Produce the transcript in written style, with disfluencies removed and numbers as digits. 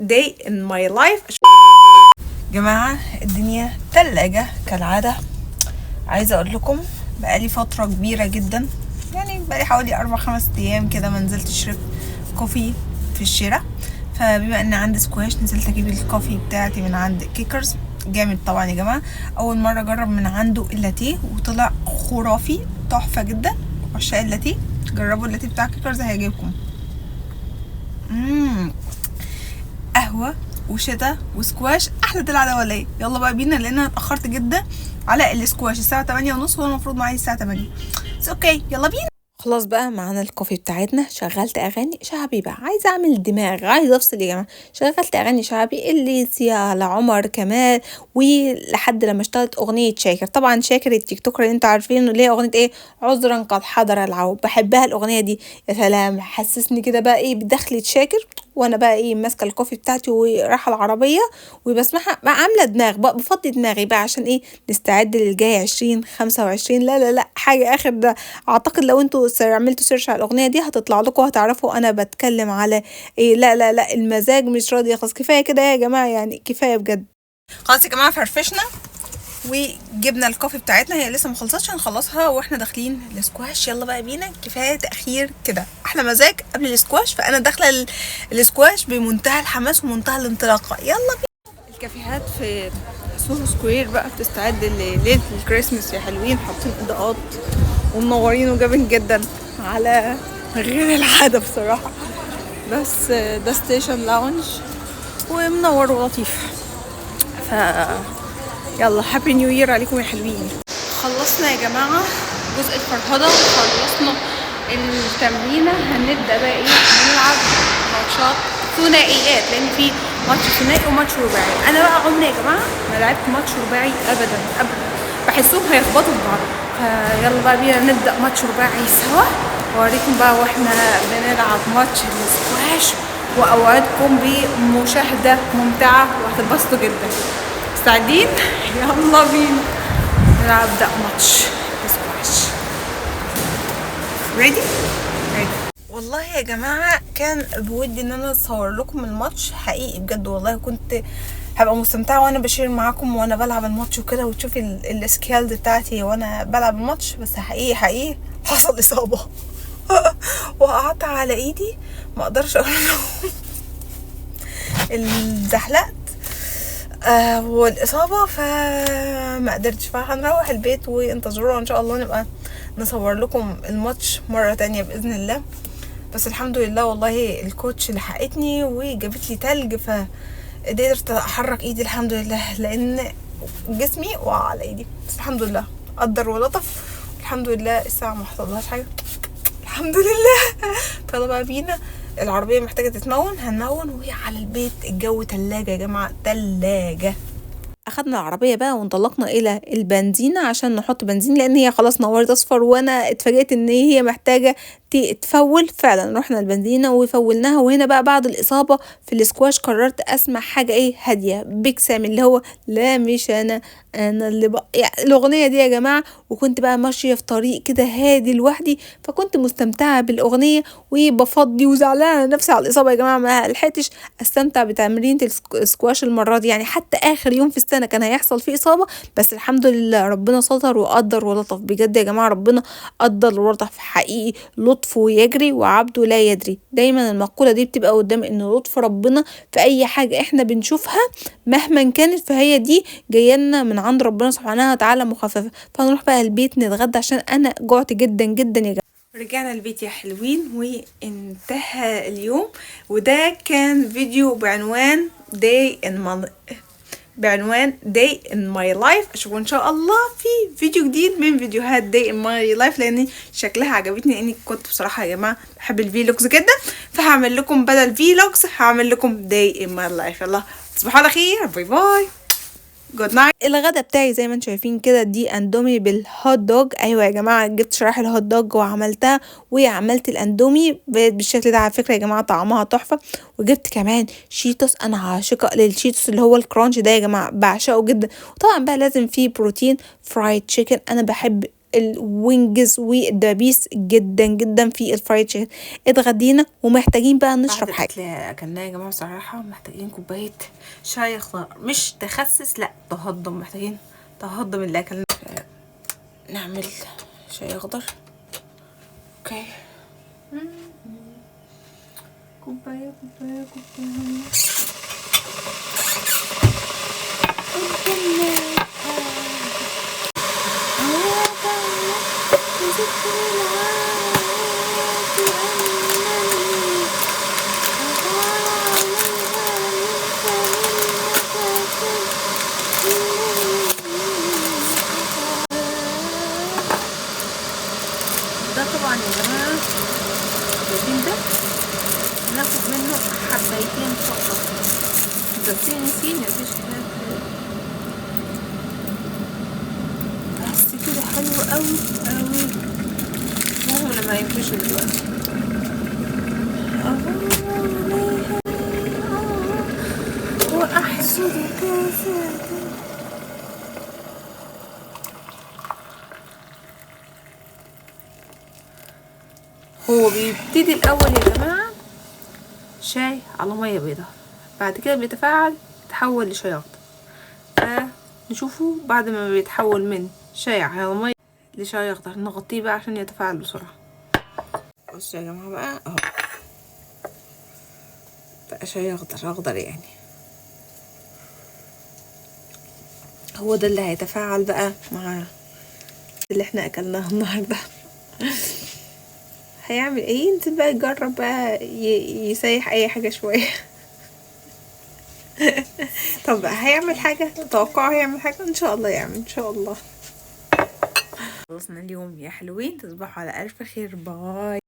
day in my life. جماعة الدنيا تلاجة كالعادة. عايزة اقول لكم بقالي فترة كبيرة جدا، يعني بقالي حوالي 4-5 ايام كده ما نزلت اشرب كوفي في الشارع. فبما ان عندي سكواش نزلت اجيب الكوفي بتاعتي من عند كيكرز. جامد طبعا يا جماعة، اول مرة اجرب من عنده اللاتيه وطلع خرافي تحفة جدا. عشاق اللاتيه جربوا اللاتيه بتاع كيكرز هيعجبكم. قهوة وشتا وسكواش احلى دلع ده ولا ايه؟ يلا بقى بينا، لان انا اتاخرت جدا على السكواش. الساعه 8:30 هو المفروض معايا الساعه 8. اوكي يلا بينا. خلاص بقى معانا الكوفي بتاعتنا. شغلت اغاني شعبي بقى، عايزه اعمل دماغ، عايزه افصل يا جماعه. شغلت اغاني شعبي الليسي على عمر كمال، ولحد لما اشتغلت اغنيه شاكر. طبعا شاكر التيك توكر اللي انتوا عارفينه، اللي هي اغنيه ايه، عذرا قد حضر العود. بحبها الاغنيه دي، يا سلام، حسسني كده بقى ايه بدخلة شاكر وانا بقى ايه ماسكه الكوفي بتاعتي ورايحه العربيه وبسمعها بقى، عامله دماغ بقى، بفضي دماغي بقى عشان ايه نستعد للجاي 2025. لا لا لا، حاجه اخر ده. اعتقد لو انتوا عملتوا سيرش على الاغنيه دي هتطلع لكم، هتعرفوا انا بتكلم على ايه. لا لا لا، المزاج مش راضي يخلص. كفايه كده يا جماعه، يعني كفايه بجد. خلاص يا جماعه فرفشنا وجبنا الكوفي بتاعتنا، هي لسه مخلصتش، هنخلصها واحنا داخلين الاسكواش. يلا بقى بينا، كفايه تاخير كده، احلى مزاج قبل الاسكواش. فانا داخله الاسكواش بمنتهى الحماس ومنتهى الانطلاقه. يلا بينا. الكافيهات في سوهو سكوير بقى بتستعد لليله الكريسماس يا حلوين، حاطين اضاءات ومنورين وجامد جدا على غير العاده بصراحه. بس ده ستيشن لاونج ومنور ولطيف. ف يلا هابي نيو يير عليكم يا حلوين. خلصنا يا جماعه جزء الفرهده وخلصنا التمرينه. هنبدا بقى ايه، نلعب ماتشات ثنائيات، لان في ماتش ثنائي وماتش رباعي. انا بقى عمري يا جماعه ما لعبت ماتش رباعي ابدا ابدا، بحسهم هيخبطوا في بعض. فيلا بقى بينا نبدا ماتش رباعي سوا، واوريكم بقى واحنا بنلعب ماتش السكواش، واوعدكم بمشاهده ممتعه وهتتبسطوا جدا. مستعدين؟ يلا بينا نبدأ ماتش سكواش. ريدي؟ والله يا جماعة كان بودي ان انا اصور لكم الماتش حقيقي بجد، والله كنت هبقى مستمتعة وانا بشير معاكم وانا بلعب الماتش وكده، وتشوفي السكيلز بتاعتي وانا بلعب الماتش. بس حقيقي حصل اصابة وقعت على ايدي، ما اقدرش اقول لهم الزحلقت والاصابه، فما قدرتش. فهنروح البيت وانتظرونا ان شاء الله نبقى نصور لكم الماتش مره تانية باذن الله. بس الحمد لله والله الكوتش لحقتني وجابت لي تلج، فقدرت احرك ايدي الحمد لله، لان جسمي وقع على ايدي. بس الحمد لله قدر ولطف، الحمد لله الساعه ما حصلهاش حاجه الحمد لله. فيلا بقى بينا، العربية محتاجة تتمون، هنمون وهي على البيت. الجو تلاجة يا جماعة، تلاجة. اخدنا العربيه بقى وانطلقنا الى البنزينه عشان نحط بنزين، لان هي خلاص نورت اصفر، وانا اتفاجئت ان هي محتاجه تفول. فعلا رحنا البنزينه وفولناها. وهنا بقى بعد الاصابه في الاسكواش قررت اسمع حاجه ايه هاديه، بيج سام، اللي هو لا مش انا اللي بقى يعني الاغنيه دي يا جماعه. وكنت بقى ماشيه في طريق كده هادي لوحدي، فكنت مستمتعه بالاغنيه وبفضي وزعلانه نفسي على الاصابه يا جماعه. ما لحقتش استمتع بتمرينه السكواش المره دي، يعني حتى اخر يوم في السنه كان هيحصل فيه اصابه، بس الحمد لله ربنا ستر وقدر ولطف. بجد يا جماعه ربنا قدر ولطف حقيقي. لطفه يجري وعبده لا يدري. دايما المقوله دي بتبقى قدام، ان لطف ربنا في اي حاجه احنا بنشوفها مهما كانت، فهي دي جايه لنا من عند ربنا سبحانه وتعالى مخففه. فنروح بقى البيت نتغدى عشان انا جوعت جدا جدا يا جماعه. رجعنا البيت يا حلوين وانتهى اليوم. وده كان فيديو بعنوان Day in my life. اشوفكم ان شاء الله في فيديو جديد من فيديوهات Day in my life، لان شكلها عجبتني، لاني كنت بصراحه يا جماعه بحب الفيلوجز جدا. فهعمل لكم بدل فيلوجز هعمل لكم Day in my life. يلا تصبحوا على خير، باي باي، جود نايت. الغدا بتاعي زي ما انتم شايفين كده، دي اندومي بالهوت دوج. ايوه يا جماعه جبت شرايح الهوت دوج وعملتها، وعملت الاندومي بالشكل ده. على فكره يا جماعه طعمها تحفه. وجبت كمان شيتوس، انا عاشقه للشيتوس اللي هو الكرانش ده يا جماعه، بعشقه جدا. وطبعا بقى لازم فيه بروتين، فرايد تشيكن. انا بحب الوينجز والدبابيس جدا جدا في الفرايد تشيكن. اتغدينا ومحتاجين بقى نشرب حاجه. اكلناها يا جماعه بصراحه، محتاجين كوبايه شاي اخضر، مش تخسس لا تهضم، محتاجين تهضم اللي اكلناه. نعمل شاي اخضر. اوكي، كوبايه كوبايه كوبايه. ده طبعا يا جماعه البروتين ده ناخد منه حبايتين فقط، بس نسينا مفيش حاجه، بس كده حلو قوي قوي. المهم لما ينفشوا دلوقتي واحسد كاسات. هو بيبتدي الاول يا جماعه شاي على ميه بيضاء، بعد كده بيتفاعل يتحول لشاي اخضر. نشوفه بعد ما بيتحول من شاي على ميه لشاي اخضر، نغطيه بقى عشان يتفاعل بسرعه. بصوا يا جماعه بقى اهو بقى شاي اخضر يعني. هو ده اللي هيتفاعل بقى مع اللي احنا اكلناه النهارده. هيعمل ايه؟ ينزل بقى يجرب بقى يسيح اي حاجه شويه. طب هيعمل حاجه؟ تتوقعوا هيعمل حاجه؟ ان شاء الله يعمل ان شاء الله. خلصنا اليوم يا حلوين، تصبحوا على الف خير، باي.